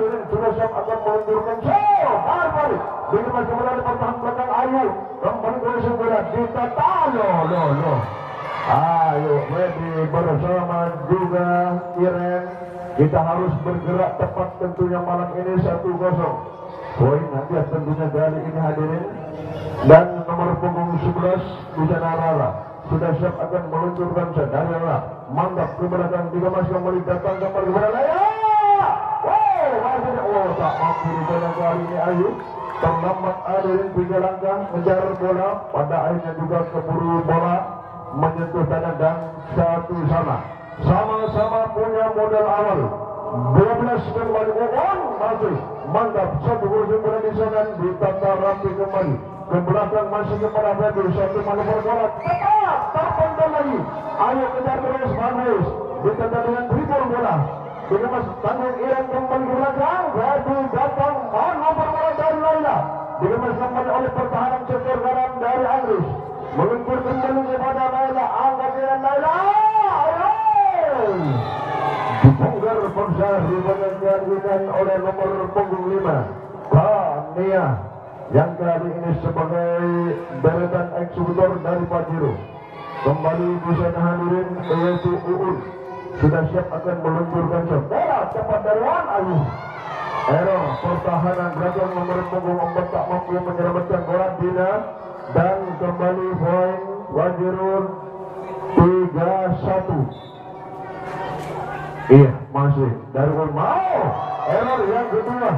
hadirin sudah siap akan meluncurkan balik dengan masih berada pertahanan belakang Ayu kembali ke bola ditata lo ayo ready bersama juga Iren. Kita harus bergerak tepat tentunya malam ini 1-0. Poin hadiah tentunya kali ini hadirin. Dan nomor punggung 11 di sana Rara sudah siap akan meluncurkan dari Rara. Mantap ke belakang juga masih kembali datang kembali kepada Laya. Tak mampu di kali ini Ayu. Terlambat hadirin 3 langkah mengejar bola. Pada akhirnya juga keburu bola menyentuh tanah dan satu sama-sama punya modal awal 12 kembali masih mantap satu kursi bola di sana ditata rapi kembali ke belakang masih kepada Febri satu manuver bola tetap terpendam lagi. Ayo kejar terus bagus ditata dengan dribble bola dengan mas tanggung Iran kembali ke belakang Febri datang manuver bola dari Laila dengan mas kembali oleh pertahanan sektor kanan dari Anggris meluncur kembali kepada Laila angkat Iran Laila dibongkar Persar dimenangkan oleh nomor punggung 5 Kania yang kali ini sebagai deretan eksekutor dari Pajero. Kembali bisa hadirin yaitu Uun sudah siap akan meluncurkan bola cepat dari Wan Ayu. Error pertahanan belakang nomor punggung 4 tak mampu menyelamatkan bola Dina dan kembali poin Pajero 3-1. Iya, masih dari mau error yang kedua.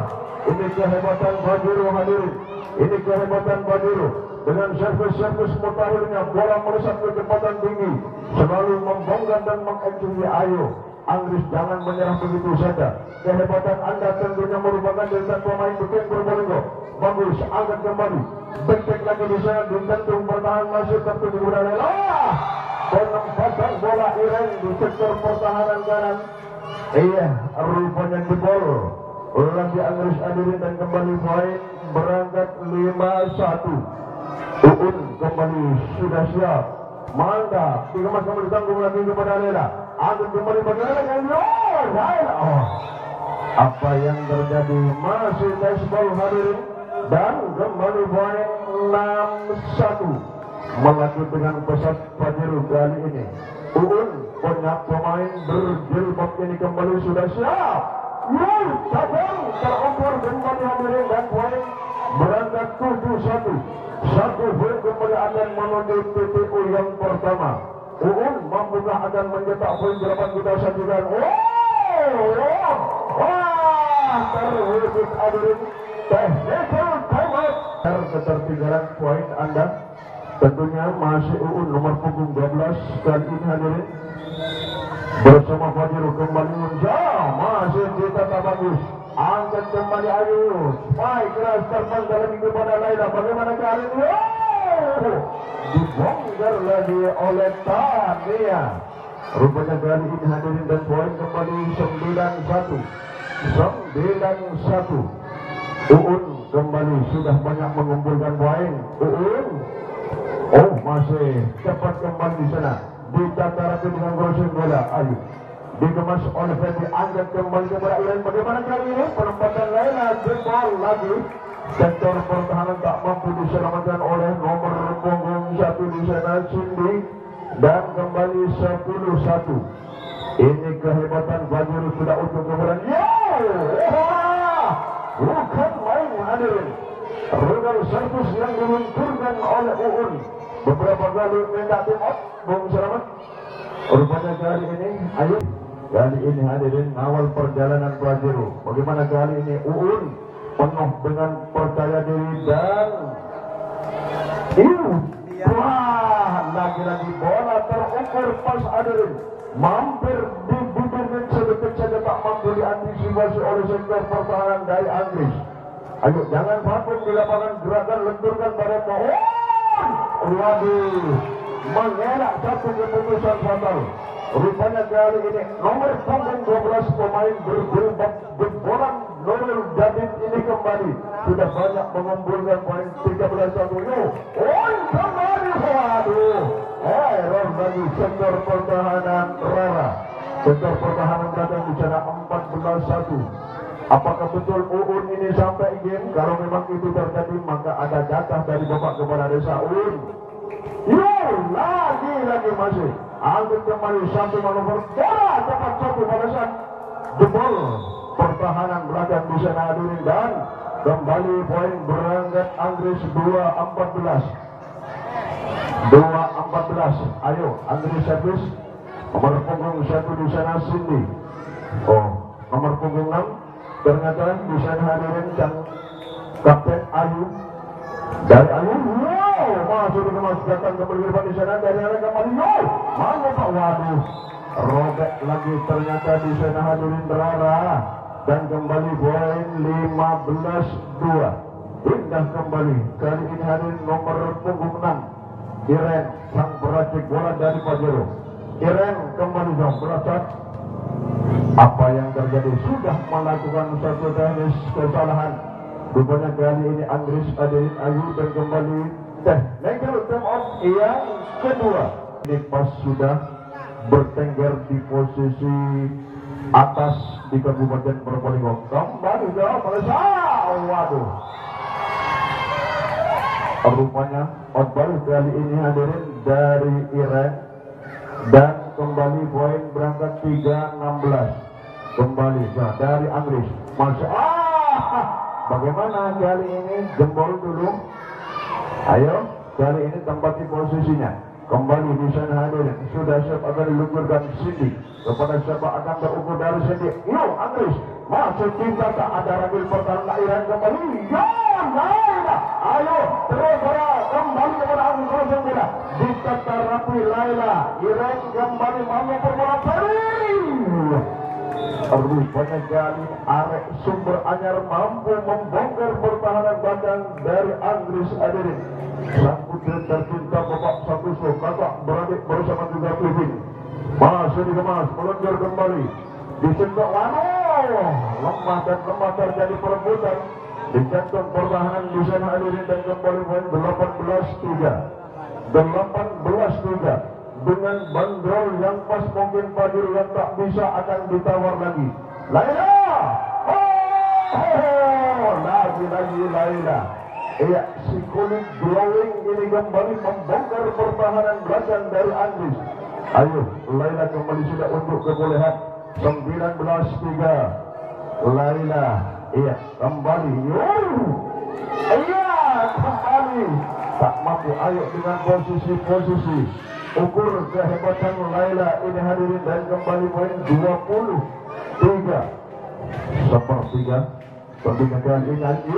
Ini kehebatan Pajero hadirin. Ini kehebatan Pajero dengan servis mutakhirnya bola melesat ke kecepatan tinggi, selalu membongkar dan mengeksekusi. Ayo Anggris jangan menyerah begitu saja. Kehebatan Anda tentunya merupakan dari pemain betul berbolinggo. Bagus, angkat kembali. Becek lagi di sana, ditentung pertahanan masih tertuju udara. Penempatan bola Iren di sektor pertahanan kanan. Iya, rupanya jebol. Lagi Anggris hadirin dan kembali poin berangkat 5-1. Uun kembali sudah siap. Mantap. Dikemas kembali tanggung lagi kepada Lela. Angkat kembali bagaimana yang apa yang terjadi masih baseball hadirin dan kembali poin 6-1. Melaju dengan pesat Pajero kali ini. Uun banyak pemain berjilbab ini kembali sudah siap. Cabang terukur kembali hadirin dan poin berangkat 7-1. Satu poin kembali akan menuju TPU yang pertama. Uun mampukah akan mencetak poin berapa kita saksikan? Terwujud hadirin. Technical timeout. Ketertinggalan poin Anda. Tentunya masih Uun nomor punggung 12 kali ini hadirin bersama Pajero kembali menjauh masih ditata bagus. Angkat kembali Ayu. Spike keras terbang lagi kepada Laila. Bagaimana kali ini? Dibongkar lagi oleh Tania. Rupanya kali ini hadirin dan poin kembali 9-1. Uun kembali sudah banyak mengumpulkan poin. Uun masih cepat kembali di sana. Ditata rapi dengan crossing bola. Ayu dikemas oleh Febri, angkat kembali kepada Iren. Bagaimana kali ini penempatan Laila jebol lagi. Sektor pertahanan tak mampu diselamatkan oleh nomor punggung 1 di sana Cindy dan kembali 10-1. Ini kehebatan Pajero sudah untuk kemudian. Bukan main hadirin. Rudal servis yang diluncurkan oleh Uun beberapa kali minta tim out. Bung Selamat. Rupanya kali ini ayo kali ini hadirin awal perjalanan Pajero. Bagaimana kali ini Uun penuh dengan percaya diri dan lagi-lagi bola terukur pas hadirin mampir di bibirnya sedetik saja tak mampu diantisipasi oleh sektor pertahanan dari Anggris. Ayo jangan vakum di lapangan, gerakan lenturkan pada pohon. Waduh, mengelak satu keputusan fatal. Rupanya kali ini nomor punggung 12 pemain berjilbab jebolan Nurul David ini kembali sudah banyak mengumpulkan poin 13-1. Kembali, waduh, error bagi sektor pertahanan Rara. Sektor pertahanan belakang di sana 14-1. Apakah betul Uun ini sampai game? Kalau memang itu terjadi, maka ada jatah dari Bapak kepada Desa Uun. Lagi masih angkat kembali satu manuver bola tepat satu pada saat jebol pertahanan belakang di sana hadirin, dan kembali poin berangkat Anggris 2-14. Ayo Anggris servis. Nomor punggung 1 di sana Cindy. Nomor punggung 6 ternyata di sana hadirin dan Kapten Ayu. Dari Ayu, masuk datang kembali di sana dari arah kembali. Mana Pak, waduh, robek lagi ternyata di sana hadirin Rara, dan kembali poin 15-2. Indah kembali kali ini hadirin nomor punggung 6 Iren, sang peracik bola dari Pajero. Iren kembali dong berasat. Apa yang terjadi? Sudah melakukan satu teknis kesalahan. Rupanya kali ini Anggris hadirin Ayu, dan kembali technical time out yang kedua. Ini pas sudah bertengger di posisi atas di Kabupaten Probolinggo. Kembali jauh selesai. Waduh. Rupanya outball kali ini hadirin dari Iren, dan kembali poin berangkat 3-16. Kembali dari Anggris. Bagaimana kali ini? Jempol dulu. Ayo, kali ini tempati posisinya. Kembali di sana hadirin. Sudah siap akan diluncurkan Cindy. Kepada siapa akan terukur dari Cindy? Anggris. Masuk cinta tak ada rabil pertahanan Iren kembali. Laila. Ayo, terus kembali kepada Anggris bola. Ditata rapi Laila. Iren kembali mampu perbola seri. Rupanya kali arek sumber anyar mampu membongkar pertahanan badan dari Anggris hadirin. Sang putri tercinta Bapak Sakuso, kakak beradik bersama juga Pipin. Masih dikemas, meluncur kembali. Disentuh, lemah dan lemah terjadi perebutan. Dicantum pertahanan di sana hadirin, dan kembali poin 18-3. 18-3. Dengan bandrol yang pas, mungkin Fadil yang tak bisa akan ditawar lagi. Laila, lagi Laila. Iya, si kulit glowing ini kembali membongkar pertahanan belakang dari Anggris. Ayo, Laila kembali sudah untuk kebolehan. 19-3. Laila, iya kembali. Kembali. Tak mampu, ayo dengan posisi. Ukur kehebatan Laila ini hadirin, dan kembali poin 23. Sepertiga pembinaan ini lagi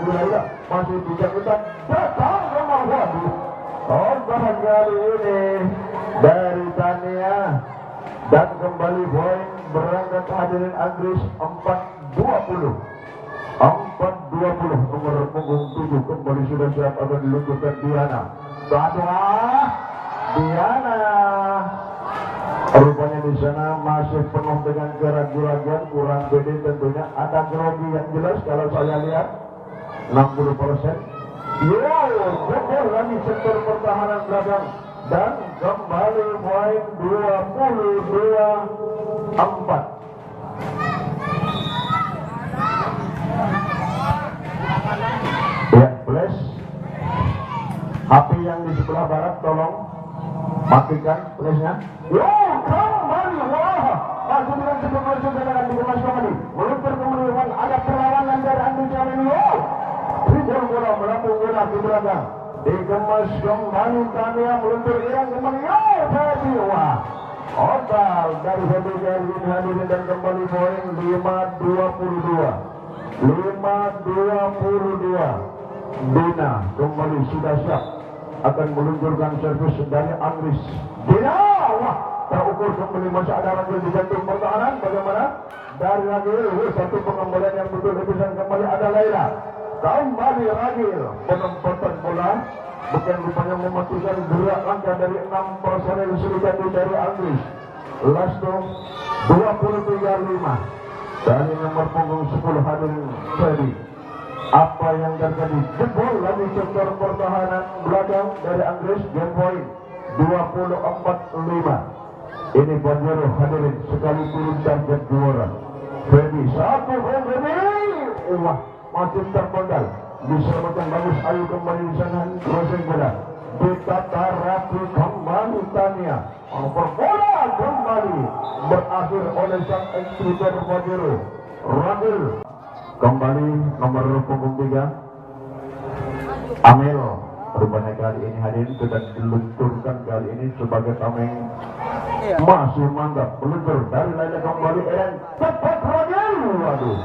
Laila masih bisa kita datang nomor 1. Korban kali ini dari Tania, dan kembali poin berangkat hadirin Anggris 4-20. Nomor punggung 7 kembali sudah siap akan diluncurkan Diana. Diana. Rupanya di sana masih penuh dengan keraguan, kurang pede tentunya. Ada grogi yang jelas kalau saya lihat 60%. Betul lagi sektor pertahanan belakang, dan kembali poin 22-4. Ya, bless. HP yang di sebelah barat tolong matikan flashnya. Kembali, masih dengan sebuah akan dikemas kembali. Meluncur kembali, ada perlawanan dari Anggris ini. Tribun bola melambung bola di belakang. Dikemas kembali Tania, meluncur Iren kembali. Otal dari Febri ini hadirin, dan kembali poin 5-22. 5-22. Dina kembali sudah siap akan meluncurkan servis dari Anggris. Dina, terukur kembali, masih ada Ragil di jantung pertahanan. Bagaimana? Dari Ragil, satu pengembalian yang betul lebihan. Kembali ada Laila. Kembali Ragil, penempatan bola. Bukan rupanya mematukan gerak langkah dari 6 personel serikat dari Anggris. Lasto 23-5. Dari nomor punggung 10 hadirin Freddy. Apa yang terjadi? Jebol lagi sektor pertahanan belakang dari Anggris. Game point 24-5. Ini Pajero hadirin sekali turun target juara. Feby satu gol Feby. Wah, masih terpendal. Diselamatkan bagus. Ayo kembali di sana. Crossing bola. Ditata rapi kembali Tania. Over bola kembali berakhir oleh sang ekstriker Fajero. Ragil kembali nomor punggung 3 Amel. Rupanya kali ini hadir sudah diluncurkan kali ini sebagai tameng. Masih mantap meluncur dari Laila kembali dan cepat Ragil. Waduh,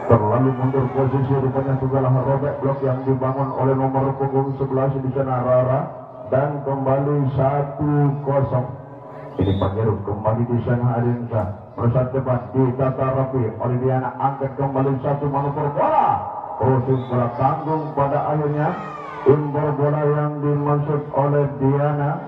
terlalu mundur posisi. Rupanya segala robek blok yang dibangun oleh nomor punggung 11 di sana Rara. Dan kembali 1-0. Ini Pangeru kembali di sana Adinsa. Merusak cepat ditata rapi oleh Diana. Angkat kembali satu manuver bola. Proses bola tanggung pada akhirnya. Imbor bola yang dimaksud oleh Diana.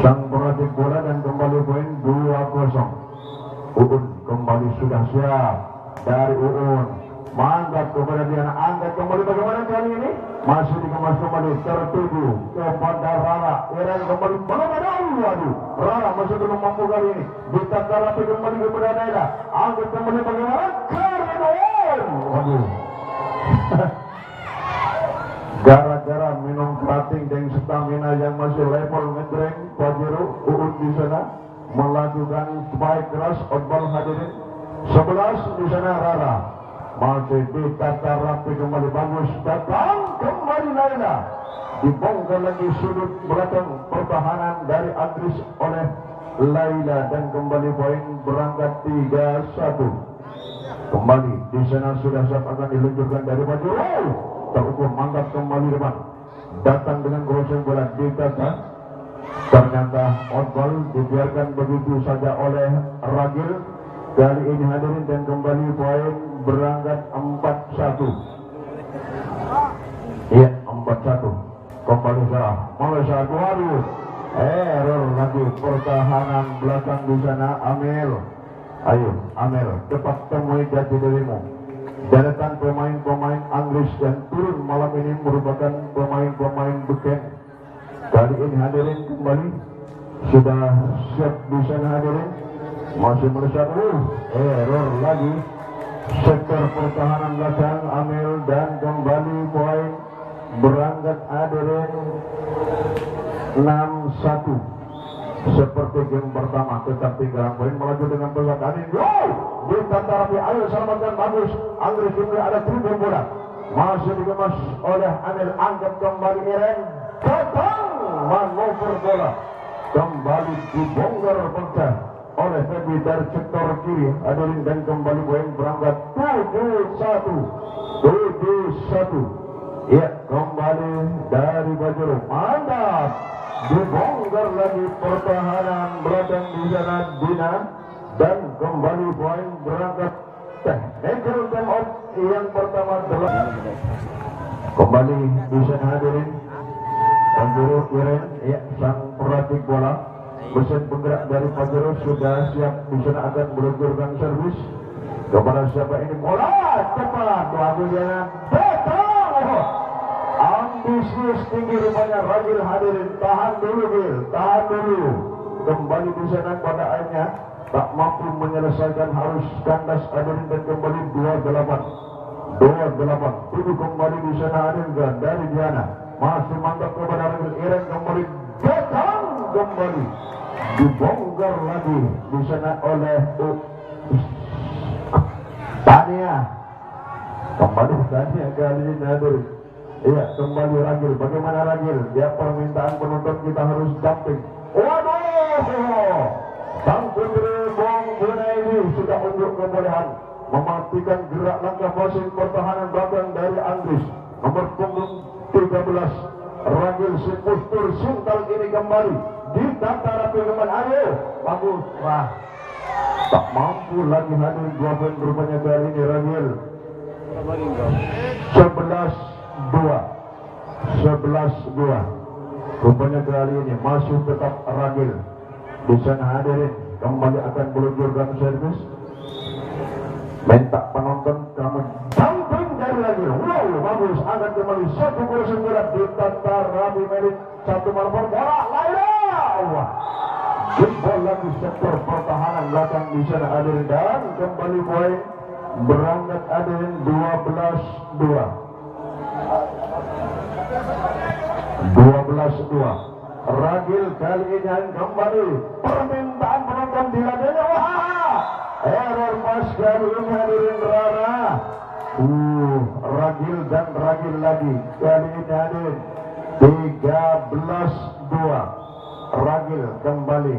Sang pelatih bola dan kembali poin 2-0. Uun kembali sudah siap dari Uun. Mantap kepada Diana. Angkat kembali bagaimana kali ini? Masih dikemas kembali tertuju kepada Rara. Iren kembali belum. Waduh, Rara masih belum mampu kali ini. Ditata rapi kembali kepada Naila. Angkat kembali bagaimana? Karin. Waduh. Gara-gara minum krating dan stamina yang masih level ngedreng, Fajero Uun di sana melakukan spike keras. Outball hadirin 11 di sana Rara. Masih ditata rapi kembali bagus. Datang kembali Naila. Dibongkar lagi sudut belakang pertahanan dari Andris oleh Laila dan kembali poin berangkat 3-1. Kembali di sana sudah siap akan diluncurkan dari Fajero. Terukur mantap kembali depan. Datang dengan crossing bola ditata. Ternyata outball dibiarkan begitu saja oleh Ragil. Kali ini hadirin dan kembali poin berangkat 4-1. Iya 4-1. Kembali salah. Malaysia 2. Error lagi pertahanan belakang di sana Amel. Ayo Amel cepat temui jati dirimu. Deretan pemain-pemain Inggris yang turun malam ini merupakan pemain-pemain beken. Kali ini hadirin kembali sudah siap di sana hadirin. Masih meleset. Error lagi sektor pertahanan belakang Amel dan kembali poin berangkat hadirin 6-1 seperti game pertama, tetap tinggal poin melaju dengan pesat Adin. Ditata rapi. Ayo selamatkan bagus. Anggris ini ada triple bola masih dikemas oleh Amel. Angkat kembali Iren. Datang manuver bola kembali dibongkar pecah oleh Feby dari sektor kiri hadirin dan kembali poin berangkat 7-1. Ya kembali dari Fajero. Mantap dibongkar lagi pertahanan belakang di sana Dina dan kembali poin berangkat technical time out yang pertama kembali di sana hadirin. Fajero Iren ya sang pelatih bola. Mesin penggerak dari Fajero sudah siap di sana akan meluncurkan servis kepada siapa ini bola cepat lagunya datang. Ambisius tinggi rupanya Ragil hadirin. Tahan dulu Gil, tahan dulu. Kembali di sana pada akhirnya tak mampu menyelesaikan, harus kandas hadirin dan kembali 28. Tujuh kembali di sana hadirin dari Diana. Masih mantap kepada Ragil. Iren kembali datang kembali. Dibongkar lagi di sana oleh Tania. Kembali Tania kali ini hadirin. Iya kembali Ragil. Bagaimana Ragil? Ya permintaan penonton kita harus jumping. Waduh, sang putri Bong Bunaidi sudah unjuk kebolehan mematikan gerak langkah passing pertahanan belakang dari Anggris. Nomor punggung 13 Ragil si postur sintal ini kembali ditata rapi kembali. Ayo bagus. Wah, tak mampu lagi hadir 2 poin rupanya kali ini Ragil. 11-2 rupanya kali ini masih tetap Ragil di sana hadirin. Kembali akan meluncurkan servis. Minta penonton kamu jumping dari Ragil. Wow bagus. Akan kembali 1-9 ditata rapi menit 1 manuver bola Laila. Wah, jempol lagi sektor pertahanan belakang di sana hadirin dan kembali poin berangkat hadirin 12-2. 12-2. Ragil kali ini kembali permintaan penonton diladeni. Wah, error pas kali ini hadirin Rara. Ragil dan Ragil lagi kali ini hadirin 13-2. Ragil kembali.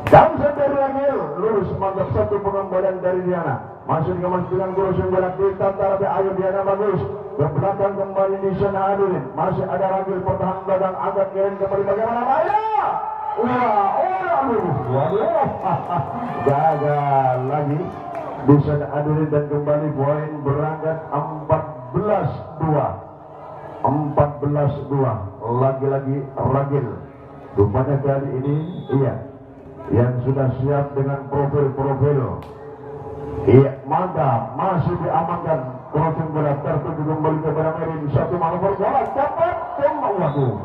Damsa dari Ragil lurus mantap satu pengembalian dari Diana. Masuk ke masuk dengan guru sumberak di tata ayo Diana bagus. Ke belakang kembali di sana hadirin. Masih ada Ragil pertahanan belakang agak kirim kembali bagaimana Maya. Waduh, gagal lagi. Di sana hadirin dan kembali poin berangkat 14-2. 14-2. Lagi-lagi Ragil. Rupanya kali ini iya yang sudah siap dengan profil-profil. Iya, mantap, masih diamankan. Crossing bola tertuju kembali kepada Merin. Satu manuver bola dapat waduh.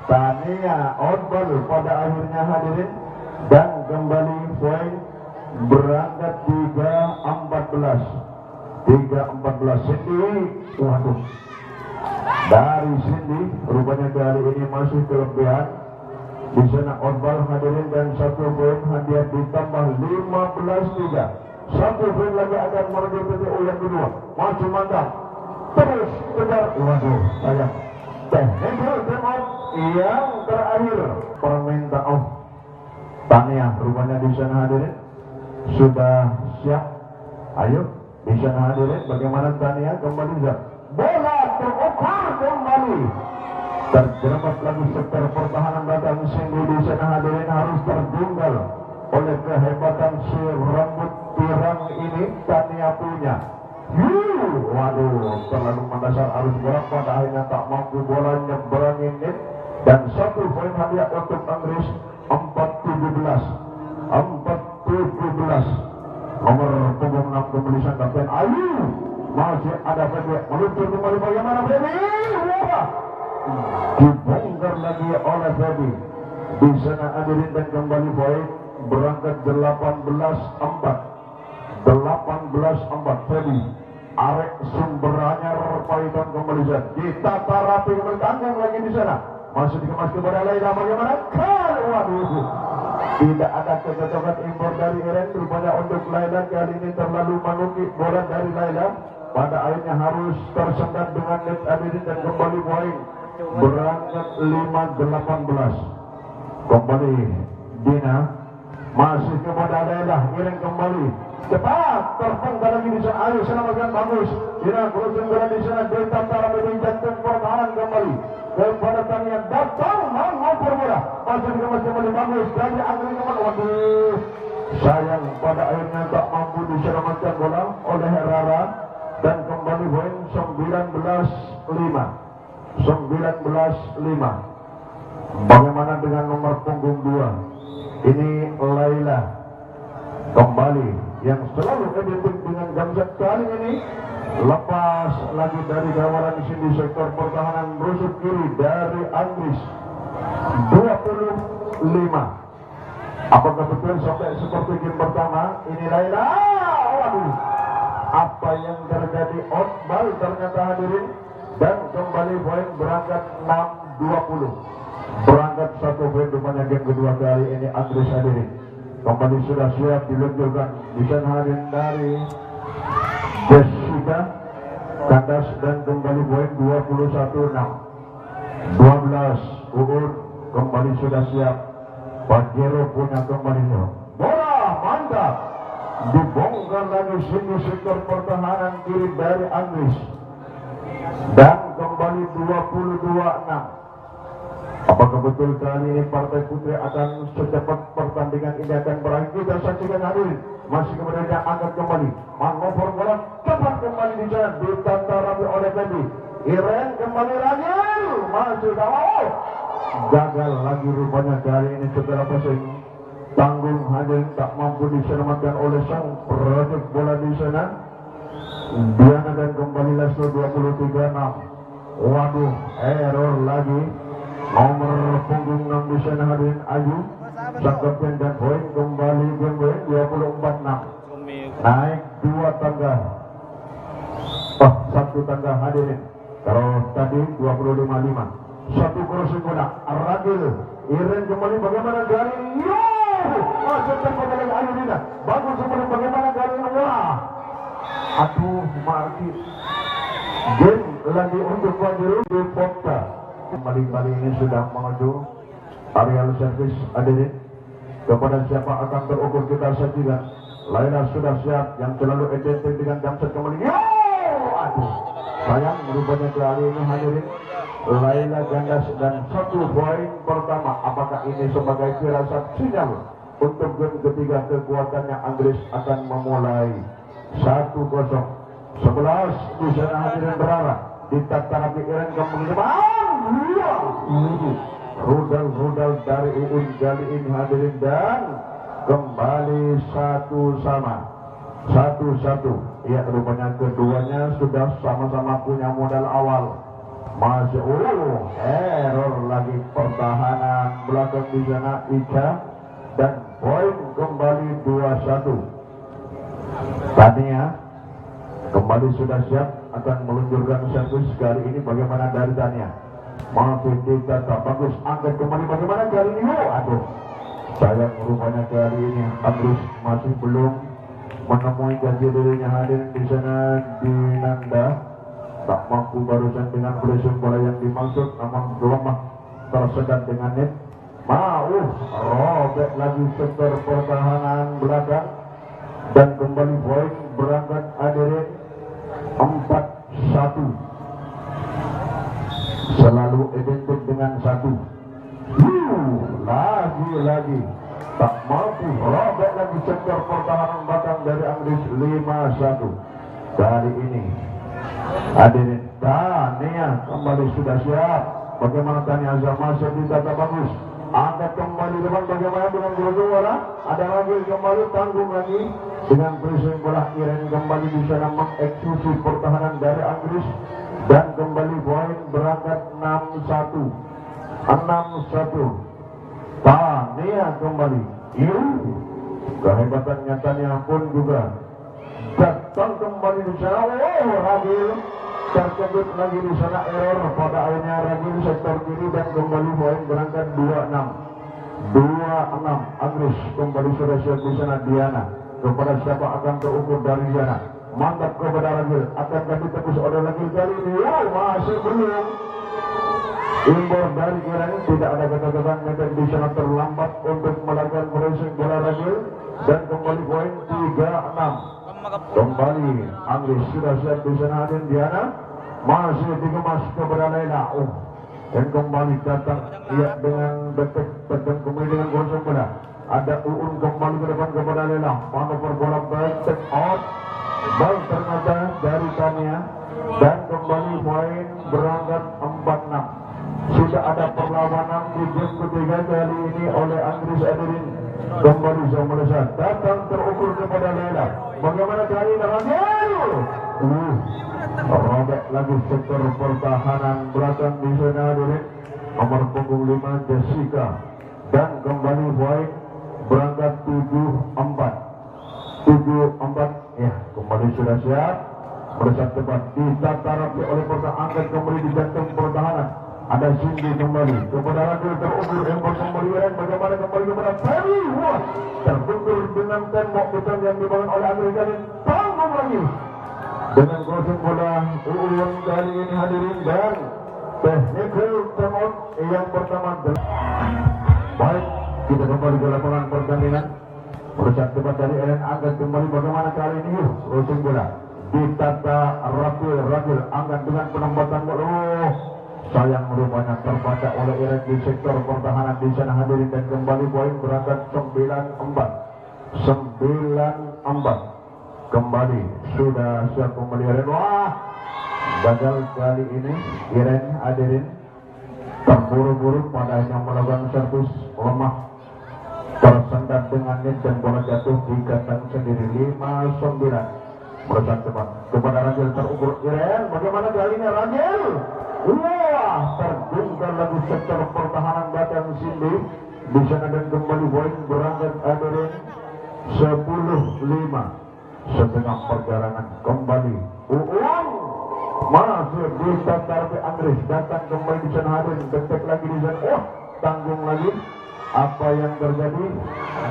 Tania outball pada akhirnya hadirin dan kembali poin berangkat 3-14. 3-14 Cindy. Waduh. Dari Cindy rupanya kali ini masih kelebihan. Di sana outball hadirin dan satu poin hadiah ditambah 15-3. Satu poin lagi akan menuju PTU yang kedua. Masih mantap. Terus kejar. Waduh, sayang. Technical timeout yang terakhir. Permintaan Tania rupanya di sana hadirin sudah siap. Ayo di sana hadirin bagaimana Tania kembali zat. Bola terukur kembali. Terjerat lagi sektor pertahanan datang Cindy di sana hadirin harus terjunggal oleh kehebatan si rambut pirang ini Tania punya. Waduh, terlalu mendasar arus bola pada akhirnya tak mampu bolanya berangin dan satu poin hadiah untuk Inggris 4-17. 4-17. Nomor punggung 6 kemuliaan Kapten Ayu. Masih ada Feby meluncur kembali bagaimana Feby? Dibongkar lagi oleh Feby. Di sana hadirin dan kembali poin berangkat 18-4. 18-4 Feby. Arek sumberanya Python kembali set. Kita tarapi kembali tanggung lagi di sana. Masih dikemas kepada Laila bagaimana? Waduh. Tidak ada kecocokan impor dari Iren. Rupanya untuk Laila kali ini terlalu menukik bola dari Laila. Pada akhirnya harus tersendat dengan net hadirin dan kembali poin berangkat 5-18. Kembali Dina masih kepada Laila. Iren kembali cepat terpenggal lagi di sana. Ayo selamatkan bagus. Dina crossing bola di sana. Delta antara bidang jantung pertahanan kembali kepada Tania datang mengoper bola. Masih dikemas kembali bagus dari Anggrek kembali. Waduh, sayang pada akhirnya tak mampu diselamatkan bola oleh Rara dan kembali poin 19-5. 19-5. Bagaimana dengan nomor punggung 2? Ini Laila kembali yang selalu identik dengan Gamzat kali ini lepas lagi dari kawalan di sini sektor pertahanan rusuk kiri dari Inggris 25. Apakah betul sampai seperti game pertama ini Laila? Waduh, apa yang terjadi? Outball ternyata hadirin dan kembali poin berangkat 6-20. Berangkat satu poin rupanya game kedua kali ini Inggris hadirin. Kembali sudah siap diluncurkan di sana hadirin dari Jessica kandas dan kembali poin 21-6. 12 Uur kembali sudah siap. Pajero punya kembali bola mantap dibongkar lagi sini sektor pertahanan kiri dari Inggris dan kembali 22-6. Apakah betul kali ini Partai Putri akan secepat pertandingan ini akan berakhir? Kita saksikan hadirin. Masih kemudian angkat kembali. Manuver bola cepat kembali di sana. Ditata rapi oleh Feby. Iren kembali lagi. Masih kawal. Gagal lagi rupanya kali ini setelah passing. Tanggung hadirin tak mampu diselamatkan oleh sang projek bola di sana. Diana dan kembali Leslo 23-6. Waduh, error lagi. Nomor punggung 6 di sana hadirin Ayu sang kapten dan poin kembali game 24-6. naik 2 tangga, oh 1 tangga hadirin. Kalau tadi 25-5, 1 crossing bola Ragil Iren kembali bagaimana dari masuk ke bagian Ayudina, bagus kembali bagaimana dari wah, aduh Marki game lagi untuk Banjuru di Pokta. Kembali ini sudah menuju areal servis hadirin. Kepada siapa akan terukur kita sajikan. Laila sudah siap, yang selalu identik dengan jamset kembali. Aduh, sayang rupanya kali ini hadirin Laila gandas dan 1 poin pertama. Apakah ini sebagai firasat sinyal untuk game ketiga kekuatannya Inggris akan memulai 1-0. 11 di sana hadirin berarah ditata rapi Iren kembali rudal dari Uun kali ini hadirin dan kembali 1-1. Ya rupanya keduanya sudah sama-sama punya modal awal. Masih error lagi pertahanan belakang di sana Ica dan poin kembali 2-1. Tania kembali sudah siap akan meluncurkan servis kali ini. Bagaimana dari Tania? Masih kita tak bagus angkat kembali bagaimana kali ini? Aduh, sayang rupanya kali ini Inggris masih belum menemui janji dirinya hadir di sana di Nanda. Tak mampu barusan dengan pressing bola yang dimaksud, namun lemah tersedat dengan net. Robek lagi sektor pertahanan belakang dan kembali poin berangkat hadirin 4-1. Selalu identik dengan 1. Lagi tak mampu robek lagi sektor pertahanan belakang dari Inggris 5-1. Kali ini hadirin Tania kembali sudah siap. Bagaimana Tania masih ditata bagus, angkat kembali depan bagaimana dengan gerojong bola. Ada lagi kembali tanggung lagi dengan pressing bola. Iren kembali bisa mengeksekusi pertahanan dari Inggris dan kembali poin berangkat 6-1. Tania kembali. Kehebatannya Tania pun juga datang kembali di sana. Ragil terkejut lagi di sana, error pada akhirnya Ragil sektor kiri dan kembali poin berangkat 2-6. Inggris kembali sudah siap di sana. Diana kepada siapa akan terukur dari Diana, mantap kepada Ragil, akan ditebus oleh Ragil kali ini. Masih belum imbor dari Iren, tidak ada kata-kata meter di sana terlambat untuk melakukan pressing bola Ragil dan kembali poin 3-6. Kembali Inggris sudah siap di sana. Dan Diana masih dikemas kepada Laila. Dan kembali datang ia dengan detek dan kembali dengan gosong bola. Ada Uun kembali ke depan kepada Laila. Manuver bola baik, take out baik ternyata dari Tania dan kembali poin berangkat 4-6. Sudah ada perlawanan di game ketiga kali ini oleh Inggris hadirin. Kembali Zamalesa datang terukur kepada Laila. Bagaimana kali ini Ragil? Robek lagi sektor pertahanan belakang di sana hadirin. Nomor punggung 5 Jessica dan kembali poin berangkat 7-4. Ya, kembali sudah siap. Bersat tepat ditata rapi oleh pertahanan, angkat kembali di jantung pertahanan. Ada Cindy kembali kepada Ragil terukur empor kembali Iren. Bagaimana kembali kepada Ferry? Terbentur dengan tembok beton yang dibangun oleh Amerika dan tanggung lagi dengan crossing bola Uun kali ini hadirin dan technical timeout yang pertama. Baik, kita kembali ke lapangan pertandingan. Bersat tepat dari Iren, angkat kembali bagaimana kali ini crossing bola ditata rapi. Ragil angkat dengan penempatan bola. Sayang rupanya terbaca oleh Iren di sektor pertahanan di sana hadirin dan kembali poin berangkat 9-4. Kembali sudah siap kembali Iren. Gagal kali ini Iren hadirin, terburu-buru padanya melakukan servis lemah, tersendat dengan net dan bola jatuh di kandang sendiri. 5-9. Bersat tepat kepada Ragil terukur Iren. Bagaimana kali ini Ragil? Terjungkal lagi sektor pertahanan belakang Cindy di sana dan kembali poin berangkat hadirin 10-5. setengah perjalanan kembali Uung masih di Tatarpe Andres datang kembali di sana hadir detek lagi di sana tanggung lagi apa yang terjadi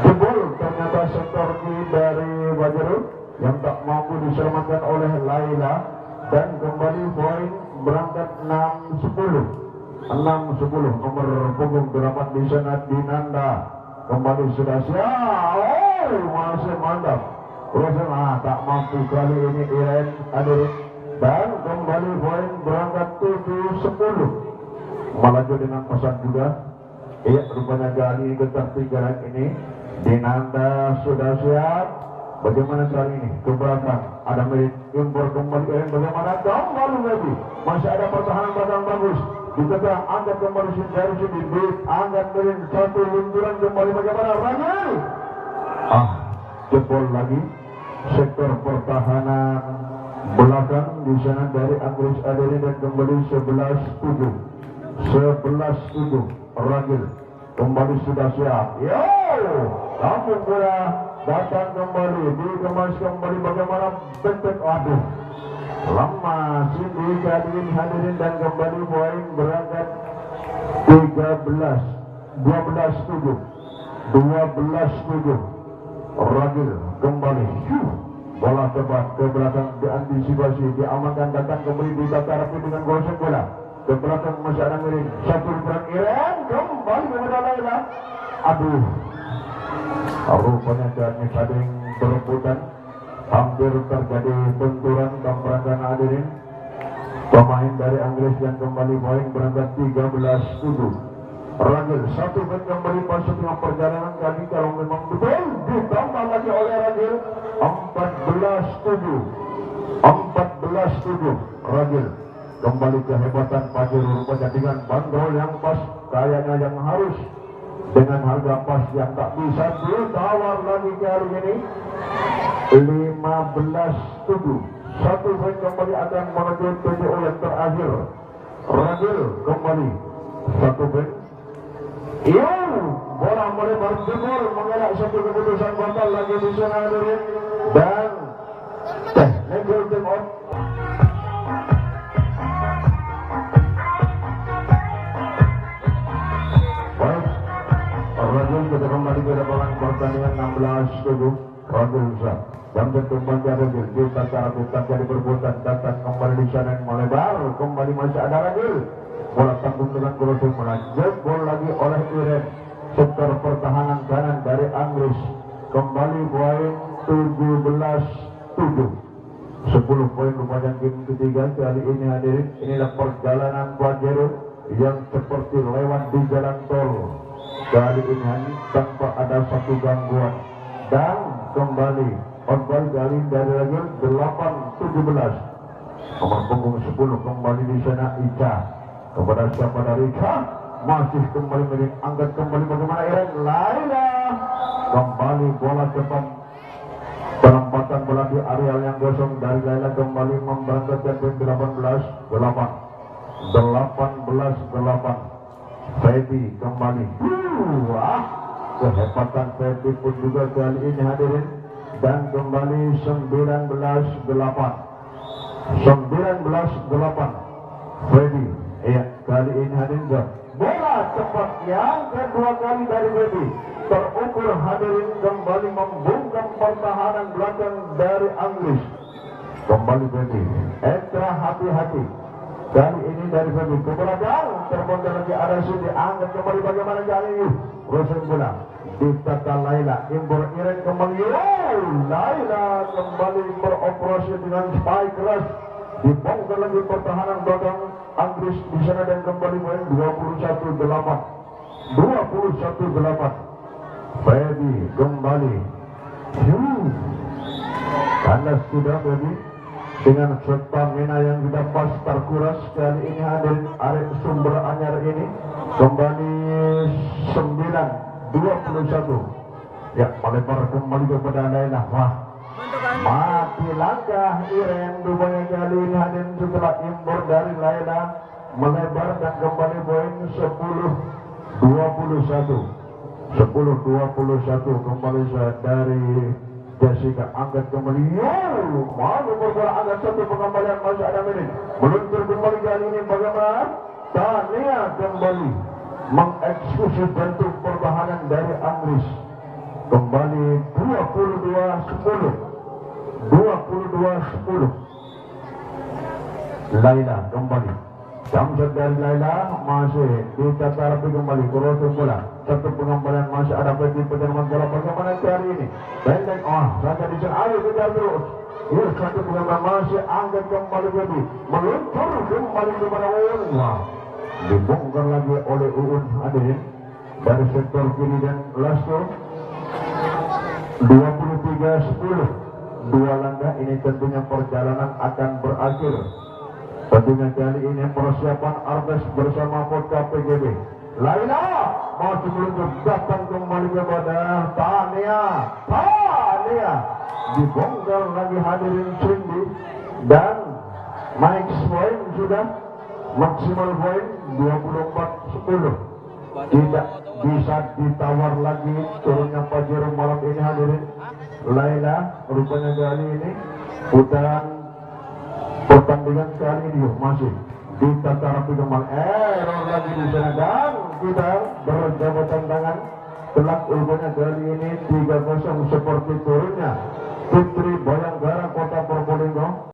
jebol ternyata sektor kiri dari Bajero yang tak mampu diselamatkan oleh Laila dan kembali poin berangkat 6-10 nomor punggung 8 di sana Dinanda kembali sudah siap masih mantap Rosema tak mampu kali ini Iren hadir dan kembali poin berangkat 7-10 melaju dengan pesan juga rupanya kali ini ketertinggalan ini Dinanda sudah siap bagaimana kali ini ke belakang ada merit impor kembali Iren bagaimana kembali lagi masih ada pertahanan batang bagus di tengah angkat kembali dari sini angkat merit satu luncuran kembali bagaimana Ragil jebol lagi sektor pertahanan belakang di sana dari Anggris Adeli dan kembali 11-7 Ragil kembali sudah siap namun bola datang kembali dikemas kembali bagaimana bentuk lama sini hadirin dan kembali poin berangkat 12-7 Ragil kembali bola tepat ke belakang diantisipasi diamankan datang kembali di Tatarpe dengan gosok bola ke belakang masih ada miring satu perang Iren kembali kepada Laila rupanya kami saling berebutan hampir terjadi benturan kamperangan hadirin pemain dari Anggris yang kembali poin berangkat 13-7 Ragil satu bet kembali masuk dengan perjalanan kali kalau memang betul ditambah lagi oleh Ragil 14-7 Ragil kembali kehebatan Pajero rupanya dengan bandrol yang pas kayaknya yang harus dengan harga pas yang tak bisa ditawar lagi kali ini 15-7 satu bet kembali akan menuju TPO yang terakhir Ragil kembali satu bet bola melebar jebol mengelak satu keputusan batal lagi di sana dan legal time out baik Ragil kita kembali ke lapangan pertandingan 16-7 Ragil usah dan kembali Ragil kita cara kita jadi berbuatan datang kembali di sana melebar kembali masih ada Ragil bola tanggung dengan Grosek melanjut bola lagi oleh Iren sektor pertahanan kanan dari Anggris kembali poin 17-7 10 poin rupanya game ketiga kali ini hadirin inilah perjalanan Bajero yang seperti lewat di jalan tol kali ini tanpa ada satu gangguan dan kembali outball kali dari lagi 8-17 nomor punggung 10 kembali di sana Ica kepada siapa dari Ica masih kembali angkat kembali bagaimana Iren Laila kembali bola cepat penempatan bola di areal yang kosong dari Laila kembali memberangkatkan 18-8 Feby kembali kehebatan Feby pun juga kali ini hadirin dan kembali 19-8 Feby kali ini hadirin bola cepat yang kedua kali dari Feby terukur hadirin kembali membungkam pertahanan belakang dari Anggris kembali Feby ekstra hati-hati kali ini dari Feby ke belakang terbongkar lagi ada sini angkat kembali bagaimana kali ini Rosen bola ditata Laila impor Iren kembali Laila kembali beroperasi dengan spike keras dibongkar lagi pertahanan belakang Anggris di sana dan kembali main 21-8 Feby kembali karena sudah Feby dengan stamina yang sudah pas terkuras kali ini hadir arek sumber anyar ini kembali 9-21 ya melebar kembali kepada Laila mati langkah Iren rupanya kali ini hadir setelah impor dari Laila melebar dan kembali poin 10-21 kembali dari Jessica angkat kembali. Malu berbola angkat satu pengembalian masih ada menit. Meluncur kembali kali ini bagaimana? Tania kembali mengeksekusi bentuk pertahanan dari Amris. Kembali 22-10. 22-10. Laila kembali. Jamsat dari Laila masih ditata kembali. Kurotun bola. Satu pengembalian masih ada bagi penyerangan bola. Bagaimana hari ini? Pendek. Raja di sana. Ayo kita terus. Satu pengembalian masih angkat kembali jadi. Meluncur kembali kepada Uun. Dibongkar lagi oleh Uun hadirin dari sektor kiri dan Lasso. 23-10. Dua langkah ini tentunya perjalanan akan berakhir. Tentunya kali ini persiapan Artes bersama Vodka PGB. Laila masih meluncur datang kembali kepada Tania. Dibongkar lagi hadirin Cindy dan Mike Point sudah maksimal poin 24-10. Tidak bisa ditawar lagi turunnya Pajero malam ini hadirin. Laila rupanya kali ini putaran pertandingan kali ini masih ditata rapi kembali. Error lagi di sana dan kita berjabatan tangan. Telak rupanya kali ini 3-0 seperti turunnya.